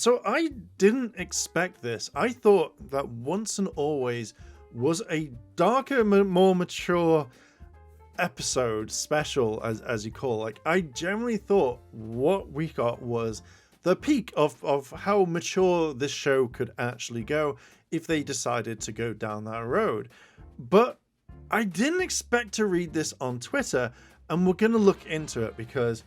So I didn't expect this. I thought that Once and Always was a darker, more mature episode special, as you call it. Like, I generally thought what we got was the peak of how mature this show could actually go if they decided to go down that road. But I didn't expect to read this on Twitter, and we're going to look into it, because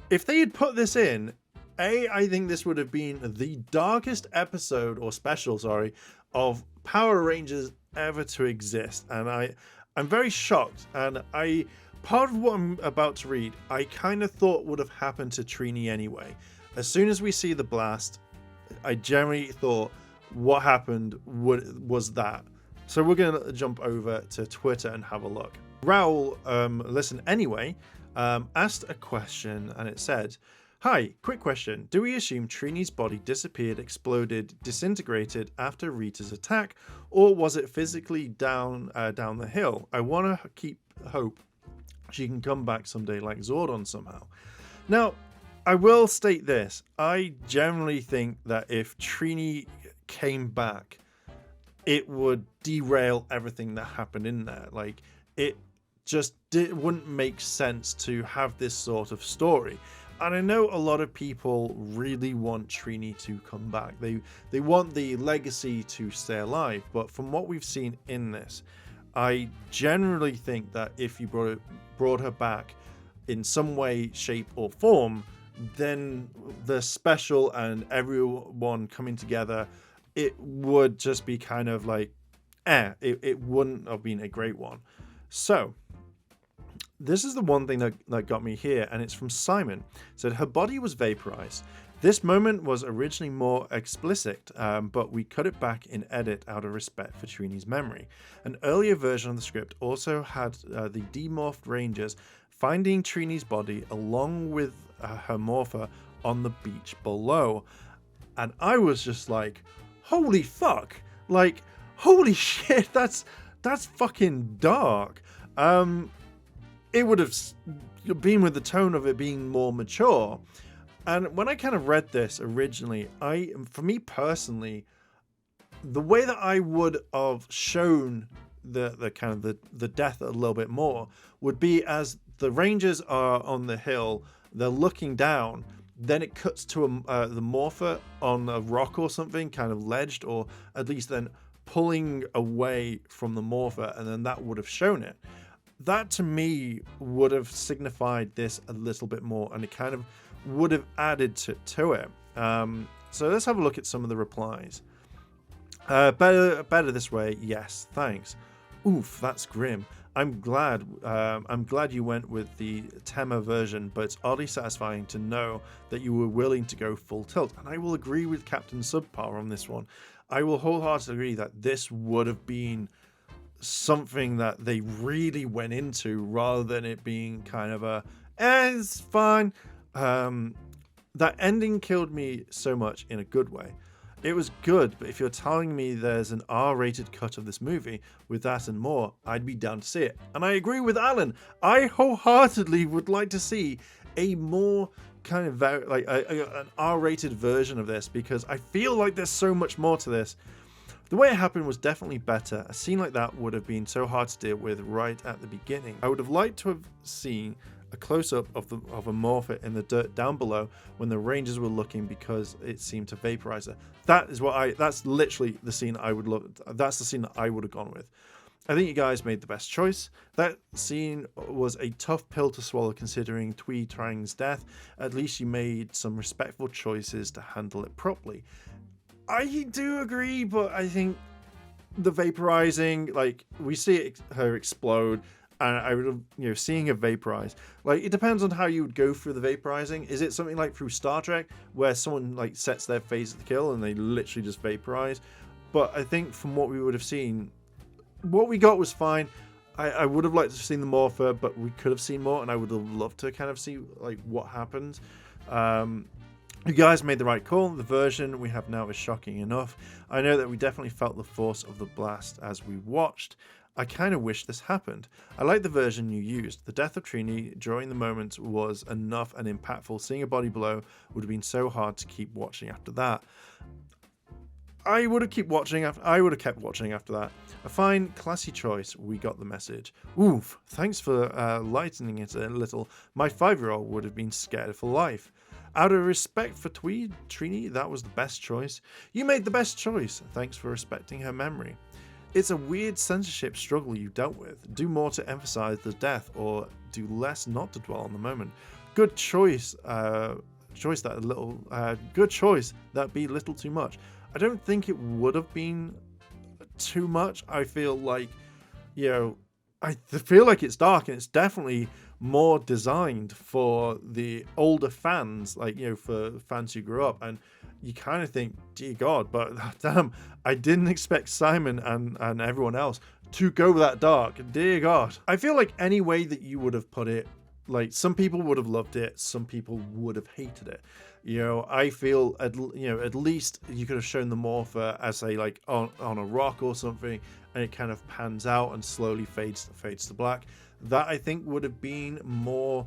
if they had put this in, I think this would have been the darkest episode, or special, sorry, of Power Rangers ever to exist. And I'm very shocked, and part of what I'm about to read, I kind of thought would have happened to Trini anyway. As soon as we see the blast, I generally thought what happened was that. So we're going to jump over to Twitter and have a look. Raoul, listen anyway, asked a question, and it said, "Hi, quick question. Do we assume Trini's body disappeared, exploded, disintegrated after Rita's attack, or was it physically down the hill? I want to keep hope she can come back someday like Zordon somehow." Now, I will state this. I generally think that if Trini came back, it would derail everything that happened in there. Like, it just wouldn't make sense to have this sort of story. And I know a lot of people really want Trini to come back. They want the legacy to stay alive. But from what we've seen in this, I generally think that if you brought her back in some way, shape, or form, then the special and everyone coming together, it would just be kind of like, it wouldn't have been a great one. So this is the one thing that got me here, and it's from Simon. It said, "Her body was vaporized. This moment was originally more explicit, but we cut it back in edit out of respect for Trini's memory. An earlier version of the script also had the demorphed Rangers finding Trini's body along with her morpher on the beach below." And I was just like, holy fuck, like, holy shit, that's fucking dark. It would have been with the tone of it being more mature. And when I kind of read this originally, for me personally, the way that I would have shown the kind of the death a little bit more would be as the Rangers are on the hill, they're looking down, then it cuts to the morpher on a rock or something, kind of ledged, or at least then pulling away from the morpher, and then that would have shown it. That to me would have signified this a little bit more, and it kind of would have added to it. So let's have a look at some of the replies. Better this way, yes, thanks. Oof, that's grim. I'm glad you went with the Tema version, but it's oddly satisfying to know that you were willing to go full tilt. And I will agree with Captain Subpar on this one. I will wholeheartedly agree that this would have been something that they really went into, rather than it being kind of it's fine. That ending killed me so much in a good way. It was good, but if you're telling me there's an R-rated cut of this movie with that and more, I'd be down to see it. And I agree with Alan. I wholeheartedly would like to see a more kind of like an R-rated version of this, because I feel like there's so much more to this. The way it happened was definitely better. A scene like that would have been so hard to deal with right at the beginning. I would have liked to have seen a close-up of a morpher in the dirt down below when the Rangers were looking, because it seemed to vaporize her. That's literally the scene I would love. That's the scene that I would have gone with. I think you guys made the best choice. That scene was a tough pill to swallow considering Twee Trang's death. At least you made some respectful choices to handle it properly. I do agree, but I think the vaporizing, like, we see her explode, and I would have, seeing her vaporize, like, it depends on how you would go through the vaporizing. Is it something like through Star Trek where someone like sets their phase of the kill and they literally just vaporize? But I think from what we would have seen, what we got was fine. I would have liked to have seen the morpher, but we could have seen more, and I would have loved to kind of see like what happened. You guys made the right call. The version we have now is shocking enough. I know that we definitely felt the force of the blast as we watched. I kind of wish this happened. I like the version you used. The death of Trini during the moment was enough and impactful. Seeing a body blow would have been so hard to keep watching after that. I would have kept watching after that. A fine, classy choice. We got the message. Oof, thanks for lightening it a little. My 5-year-old would have been scared for life. Out of respect for Trini, that was the best choice. You made the best choice. Thanks for respecting her memory. It's a weird censorship struggle you dealt with. Do more to emphasize the death, or do less not to dwell on the moment. Good choice. Good choice. That'd be little too much. I don't think it would have been too much. I feel like, I feel like it's dark, and it's definitely more designed for the older fans, for fans who grew up. And you kind of think, dear God, but damn, I didn't expect Simon and everyone else to go that dark. Dear God. I feel like any way that you would have put it, some people would have loved it, some people would have hated it. I feel at least you could have shown the morpher as on a rock or something, and it kind of pans out and slowly fades to black. That I think would have been more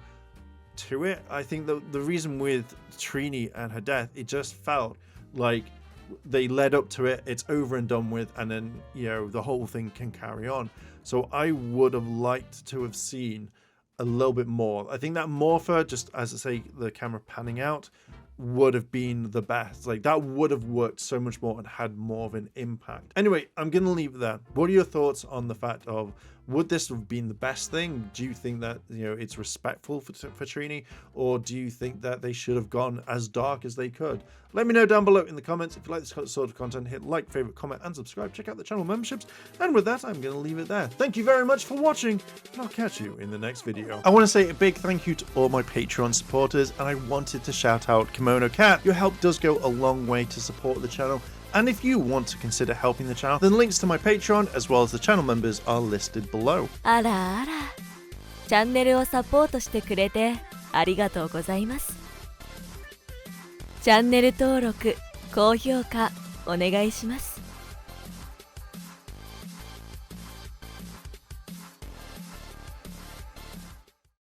to it. I think the reason with Trini and her death, it just felt like they led up to it, it's over and done with, and then the whole thing can carry on. So I would have liked to have seen a little bit more. I think that morpher, just as I say, the camera panning out, would have been the best. That would have worked so much more and had more of an impact. Anyway, I'm gonna leave it there. What are your thoughts on the fact of, would this have been the best thing? Do you think that it's respectful for Trini, or do you think that they should have gone as dark as they could? Let me know down below in the comments. If you like this sort of content, hit like, favorite, comment, and subscribe. Check out the channel memberships. And with that, I'm going to leave it there. Thank you very much for watching, and I'll catch you in the next video. I want to say a big thank you to all my Patreon supporters, and I wanted to shout out Kimono Cat. Your help does go a long way to support the channel. And if you want to consider helping the channel, then links to my Patreon as well as the channel members are listed below. あらあら、チャンネルをサポートしてくれてありがとうございます。チャンネル登録、高評価お願いします。